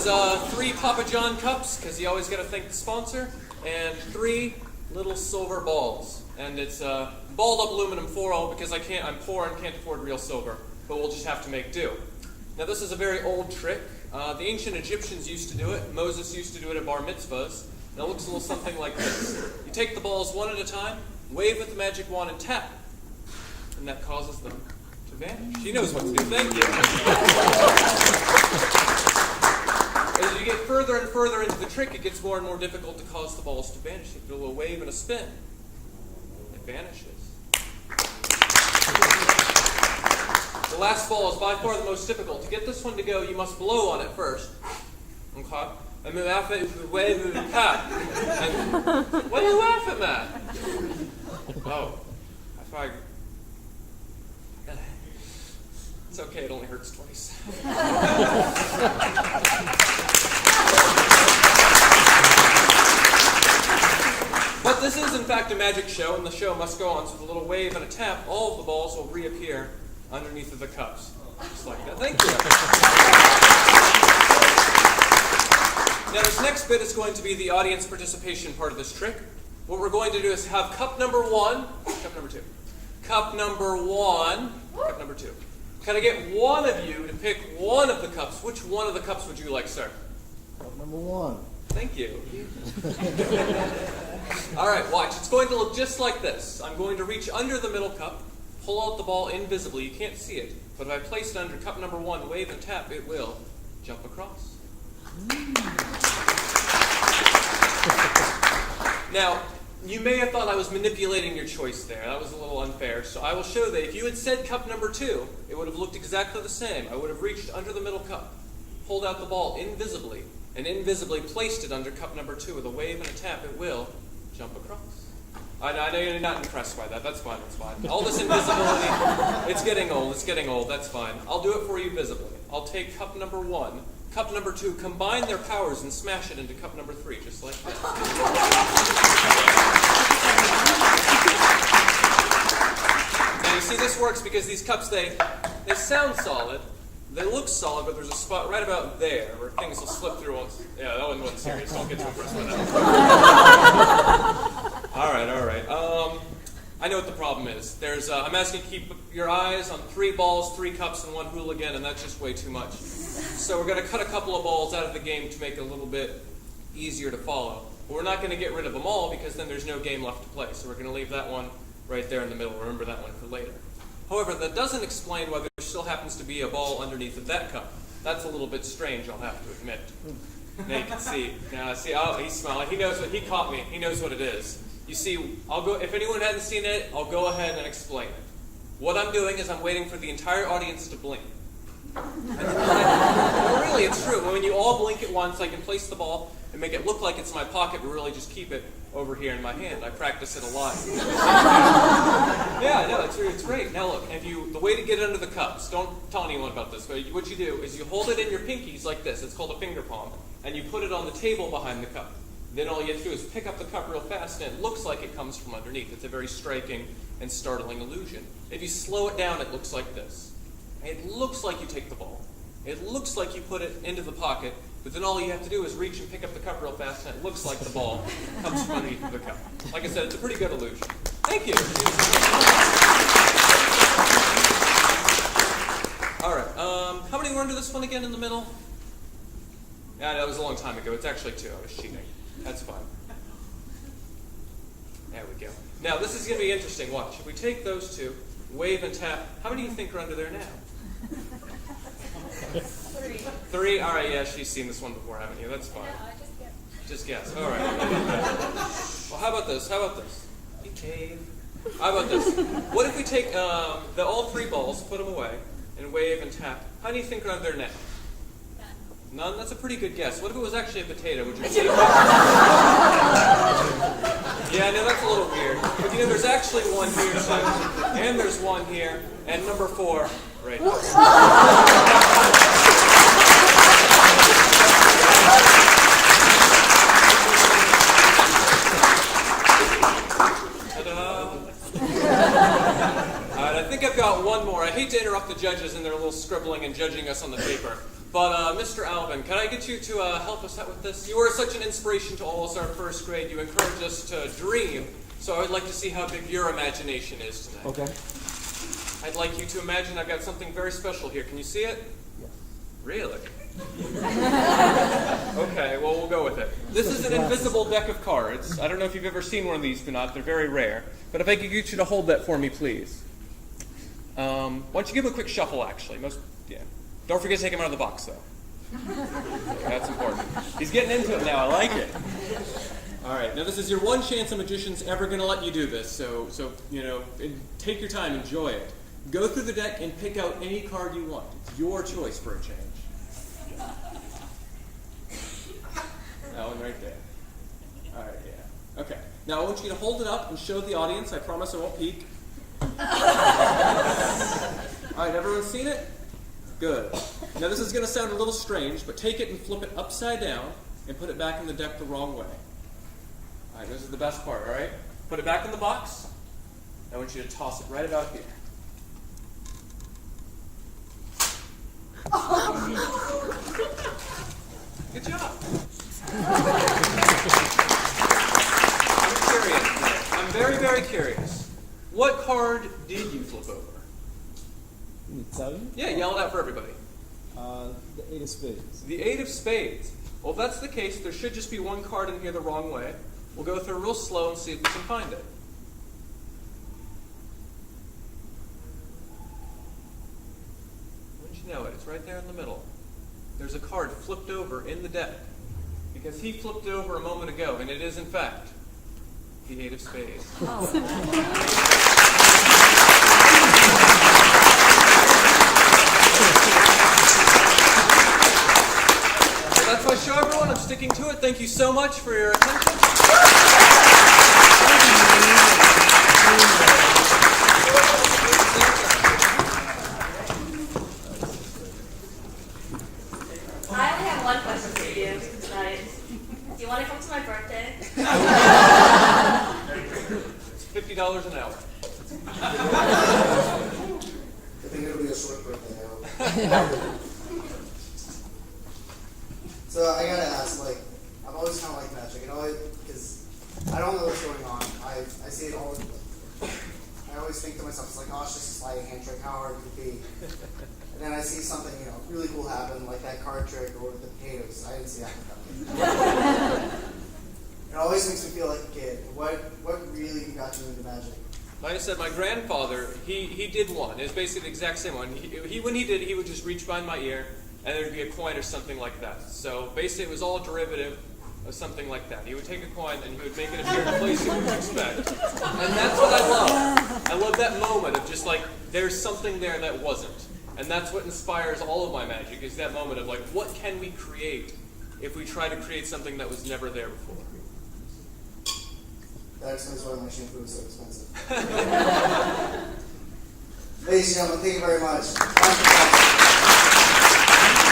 3 Papa John cups, because you always got to thank the sponsor, and 3 little silver balls. And it's balled up aluminum foil because I'm poor and can't afford real silver, but we'll just have to make do. Now this is a very old trick. The ancient Egyptians used to do it. Moses used to do it at bar mitzvahs. And it looks a little something like this. You take the balls one at a time, wave with the magic wand, and tap. And that causes them to vanish. He knows what to do. Thank you. As you get further and further into the trick, it gets more and more difficult to cause the balls to vanish. You do a little wave and a spin. It vanishes. The last ball is by far the most difficult. To get this one to go, you must blow on it first. Okay? And then after it, you wave and tap. And what are you laughing at? Oh, I thought it's okay, it only hurts twice. But this is in fact a magic show, and the show must go on. So with a little wave and a tap, all of the balls will reappear underneath of the cups. Just like that. Thank you. Now this next bit is going to be the audience participation part of this trick. What we're going to do is have cup number 1, cup number 2. Cup number 1, cup number 2. Can I get one of you to pick one of the cups? Which one of the cups would you like, sir? Cup number 1. Thank you. All right, watch. It's going to look just like this. I'm going to reach under the middle cup, pull out the ball invisibly. You can't see it. But if I place it under cup number 1, wave and tap, it will jump across. Now, you may have thought I was manipulating your choice there. That was a little unfair. So I will show that if you had said cup number 2, it would have looked exactly the same. I would have reached under the middle cup, pulled out the ball invisibly, and invisibly placed it under cup number 2 with a wave and a tap. It will jump across. I know you're not impressed by that. That's fine. That's fine. All this invisibility, it's getting old. It's getting old. That's fine. I'll do it for you visibly. I'll take cup number 1, cup number 2, combine their powers and smash it into cup number 3, just like that. Now you see this works because these cups, they sound solid. They look solid, but there's a spot right about there where things will slip through once. Yeah, that one wasn't serious. Don't get too impressed by that. All right. I know what the problem is. I'm asking you to keep your eyes on 3 balls, 3 cups, and 1 hooligan, and that's just way too much. So we're going to cut a couple of balls out of the game to make it a little bit easier to follow. But we're not going to get rid of them all because then there's no game left to play. So we're going to leave that one right there in the middle. Remember that one for later. However, that doesn't explain why there still happens to be a ball underneath of that cup. That's a little bit strange, I'll have to admit. Now you can see. Now see, oh, he's smiling. He knows what he caught me. He knows what it is. You see, I'll go. If anyone hadn't seen it, I'll go ahead and explain it. What I'm doing is I'm waiting for the entire audience to blink. Well, really, it's true. When you all blink at once, I can place the ball and make it look like it's in my pocket, but really just keep it over here in my hand. I practice it a lot. Yeah, no, it's great. Now look, the way to get under the cups, don't tell anyone about this, but what you do is you hold it in your pinkies like this. It's called a finger palm. And you put it on the table behind the cup. Then all you have to do is pick up the cup real fast, and it looks like it comes from underneath. It's a very striking and startling illusion. If you slow it down, it looks like this. It looks like you take the ball. It looks like you put it into the pocket, but then all you have to do is reach and pick up the cup real fast, and it looks like the ball comes from underneath the cup. Like I said, it's a pretty good illusion. Thank you. All right. How many were under this one again in the middle? Yeah, that was a long time ago. It's actually 2. I was cheating. That's fine. There we go. Now, this is going to be interesting. Watch. If we take those 2, wave and tap, how many do you think are under there now? 3. 3? All right, yeah, she's seen this one before, haven't you? That's fine. No, I just guessed. Just guess. All right. Well, how about this? You cave. How about this? What if we take all 3 balls, put them away, and wave and tap? How do you think are under there now? None? That's a pretty good guess. What if it was actually a potato? Would you say? Yeah, no, that's a little weird. But you know, there's actually one here, and there's one here, and number 4 right there. Ta-da! All right, I think I've got one more. I hate to interrupt the judges in their little scribbling and judging us on the paper. But Mr. Alvin, can I get you to help us out with this? You were such an inspiration to all of us in our first grade. You encouraged us to dream. So I would like to see how big your imagination is tonight. Okay. I'd like you to imagine I've got something very special here. Can you see it? Yes. Really? Okay, well, we'll go with it. This is an invisible deck of cards. I don't know if you've ever seen one of these or not. They're very rare. But if I could get you to hold that for me, please. Why don't you give him a quick shuffle, actually? Don't forget to take him out of the box, though. That's important. He's getting into it now. I like it. All right, now this is your one chance a magician's ever going to let you do this, so take your time, enjoy it. Go through the deck and pick out any card you want. It's your choice for a change. That one right there. All right, yeah. Okay, now I want you to hold it up and show the audience. I promise I won't peek. All right, everyone's seen it? Good. Now this is going to sound a little strange, but take it and flip it upside down and put it back in the deck the wrong way. All right, this is the best part, all right? Put it back in the box. I want you to toss it right about here. Good job. I'm curious. I'm very, very curious. What card did you flip over? You need 7? Yeah, yell it out for everybody. The 8 of spades. The 8 of spades. Well, if that's the case, there should just be one card in here the wrong way. We'll go through real slow and see if we can find it. Wouldn't you know it? It's right there in the middle. There's a card flipped over in the deck because he flipped it over a moment ago, and it is, in fact, the 8 of spades. Oh. That's my show, everyone. I'm sticking to it. Thank you so much for your attention. I only have one question for you tonight. Do you want to come to my birthday? It's $50 an hour. I think it'll be a short birthday now. So I gotta ask, I've always kind of liked magic, because I don't know what's going on. I see it all. I always think to myself, it's like, oh, it's just a sliding hand trick. How hard could it be? And then I see something, really cool happen, like that card trick or the potatoes. I didn't see that coming. It always makes me feel like a kid. What really got you into magic? Like I said, my grandfather, he did one. It was basically the exact same one. When he did, he would just reach behind my ear, and there would be a coin or something like that. So basically, it was all derivative of something like that. He would take a coin, and he would make it appear in a place you wouldn't expect. And that's what I love. I love that moment of just there's something there that wasn't. And that's what inspires all of my magic, is that moment of what can we create if we try to create something that was never there before? That explains why my shampoo is so expensive. Ladies and gentlemen, thank you very much.